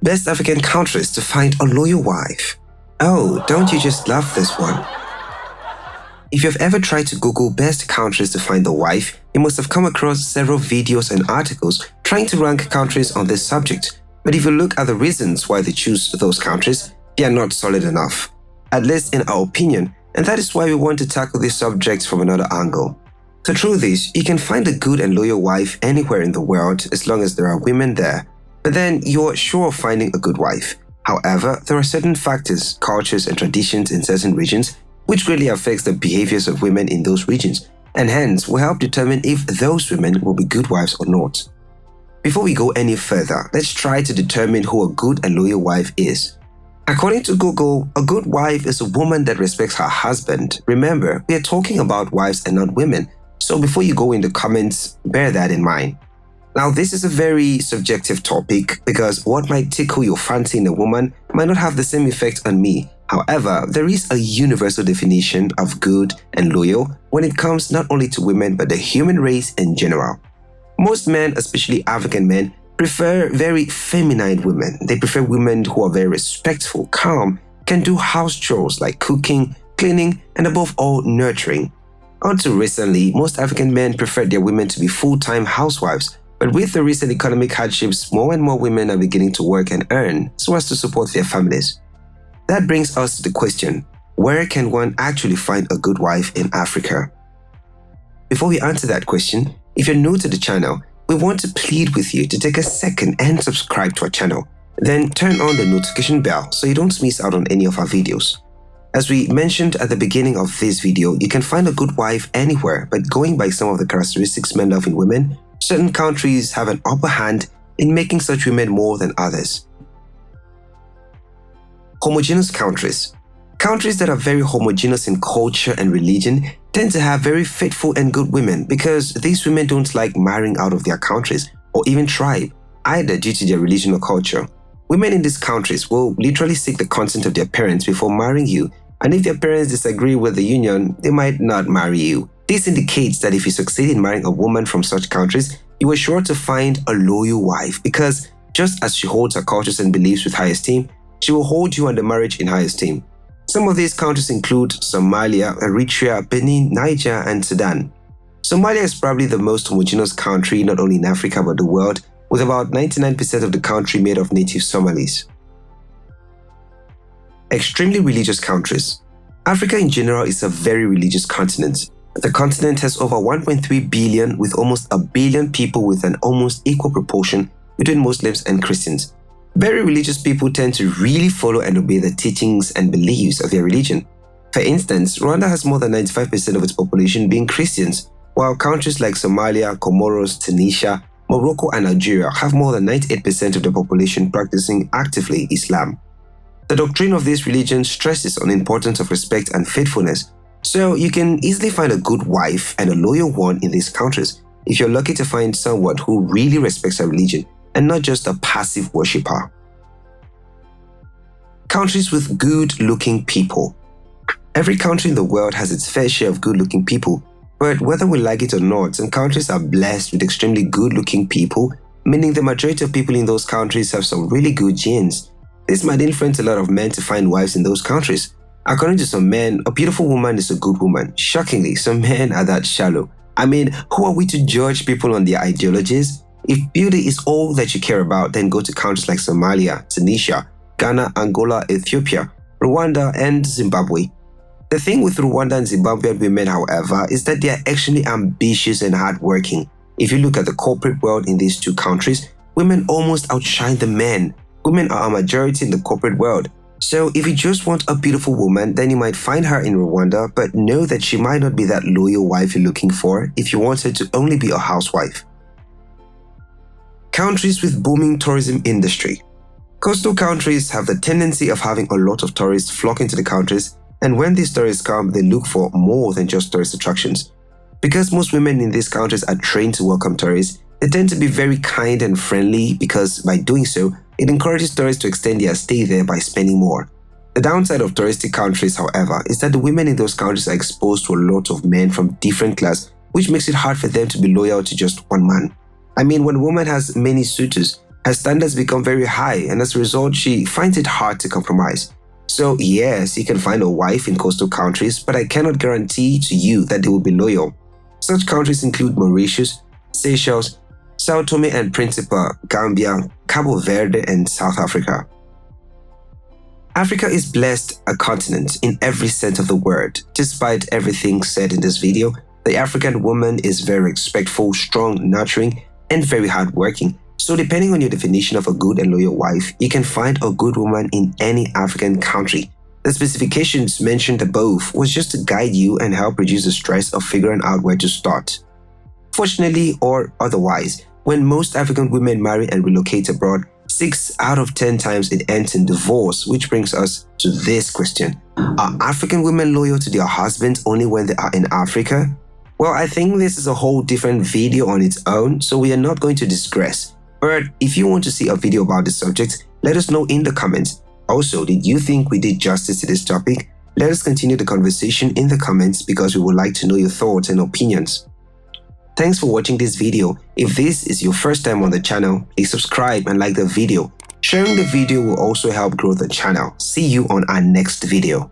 Best African countries to find a loyal wife. Oh, don't you just love this one? If you've ever tried to Google best countries to find a wife, you must have come across several videos and articles trying to rank countries on this subject. But if you look at the reasons why they choose those countries, they are not solid enough, at least in our opinion, and that is why we want to tackle this subject from another angle. So through this, you can find a good and loyal wife anywhere in the world as long as there are women there. But then you're sure of finding a good wife. However, there are certain factors, cultures, and traditions in certain regions which greatly affects the behaviors of women in those regions, and hence will help determine if those women will be good wives or not. Before we go any further, let's try to determine who a good and loyal wife is. According to Google, a good wife is a woman that respects her husband. Remember, we are talking about wives and not women, so before you go in the comments, bear that in mind. Now, this is a very subjective topic because what might tickle your fancy in a woman might not have the same effect on me. However, there is a universal definition of good and loyal when it comes not only to women but the human race in general. Most men, especially African men, prefer very feminine women. They prefer women who are very respectful, calm, can do house chores like cooking, cleaning, and above all, nurturing. Until recently, most African men preferred their women to be full-time housewives, but with the recent economic hardships, more and more women are beginning to work and earn so as to support their families. That brings us to the question, where can one actually find a good wife in Africa? Before we answer that question, if you're new to the channel, we want to plead with you to take a second and subscribe to our channel. Then turn on the notification bell so you don't miss out on any of our videos. As we mentioned at the beginning of this video, you can find a good wife anywhere, but going by some of the characteristics men love in women, certain countries have an upper hand in making such women more than others. Homogeneous countries. Countries that are very homogeneous in culture and religion tend to have very faithful and good women because these women don't like marrying out of their countries or even tribe, either due to their religion or culture. Women in these countries will literally seek the consent of their parents before marrying you, and if their parents disagree with the union, they might not marry you. This indicates that if you succeed in marrying a woman from such countries, you are sure to find a loyal wife because just as she holds her cultures and beliefs with high esteem, she will hold you and the marriage in high esteem. Some of these countries include Somalia, Eritrea, Benin, Niger, and Sudan. Somalia is probably the most homogeneous country not only in Africa but the world, with about 99% of the country made of native Somalis. Extremely religious countries. Africa in general is a very religious continent. The continent has over 1.3 billion with almost a billion people with an almost equal proportion between Muslims and Christians. Very religious people tend to really follow and obey the teachings and beliefs of their religion. For instance, Rwanda has more than 95% of its population being Christians, while countries like Somalia, Comoros, Tunisia, Morocco, and Algeria have more than 98% of the population practicing actively Islam. The doctrine of these religions stresses on the importance of respect and faithfulness, so you can easily find a good wife and a loyal one in these countries if you're lucky to find someone who really respects her religion and not just a passive worshipper. Countries with good-looking people. Every country in the world has its fair share of good-looking people, but whether we like it or not, some countries are blessed with extremely good-looking people, meaning the majority of people in those countries have some really good genes. This might influence a lot of men to find wives in those countries. According to some men, a beautiful woman is a good woman. Shockingly, some men are that shallow. I mean, who are we to judge people on their ideologies? If beauty is all that you care about, then go to countries like Somalia, Tunisia, Ghana, Angola, Ethiopia, Rwanda, and Zimbabwe. The thing with Rwanda and Zimbabwean women, however, is that they are actually ambitious and hardworking. If you look at the corporate world in these two countries, women almost outshine the men. Women are a majority in the corporate world. So if you just want a beautiful woman, then you might find her in Rwanda, but know that she might not be that loyal wife you're looking for if you want her to only be a housewife. Countries with booming tourism industry. Coastal countries have the tendency of having a lot of tourists flock into the countries, and when these tourists come, they look for more than just tourist attractions. Because most women in these countries are trained to welcome tourists, they tend to be very kind and friendly because by doing so, it encourages tourists to extend their stay there by spending more. The downside of touristic countries, however, is that the women in those countries are exposed to a lot of men from different classes, which makes it hard for them to be loyal to just one man. I mean, when a woman has many suitors, Her standards become very high, and as a result, she finds it hard to compromise. So yes, you can find a wife in coastal countries, but I cannot guarantee to you that they will be loyal. Such countries include Mauritius, Seychelles, Sao Tome and Principe, Gambia, Cabo Verde, and South Africa. Africa is blessed a continent in every sense of the word. Despite everything said in this video, the African woman is very respectful, strong, nurturing, and very hardworking. So depending on your definition of a good and loyal wife, you can find a good woman in any African country. The specifications mentioned above was just to guide you and help reduce the stress of figuring out where to start. Fortunately or otherwise, when most African women marry and relocate abroad, 6 out of 10 times it ends in divorce, which brings us to this question. Are African women loyal to their husbands only when they are in Africa? Well, I think this is a whole different video on its own, so we are not going to digress. But if you want to see a video about this subject, let us know in the comments. Also, did you think we did justice to this topic? Let us continue the conversation in the comments because we would like to know your thoughts and opinions. Thanks for watching this video. If this is your first time on the channel, please subscribe and like the video. Sharing the video will also help grow the channel. See you on our next video.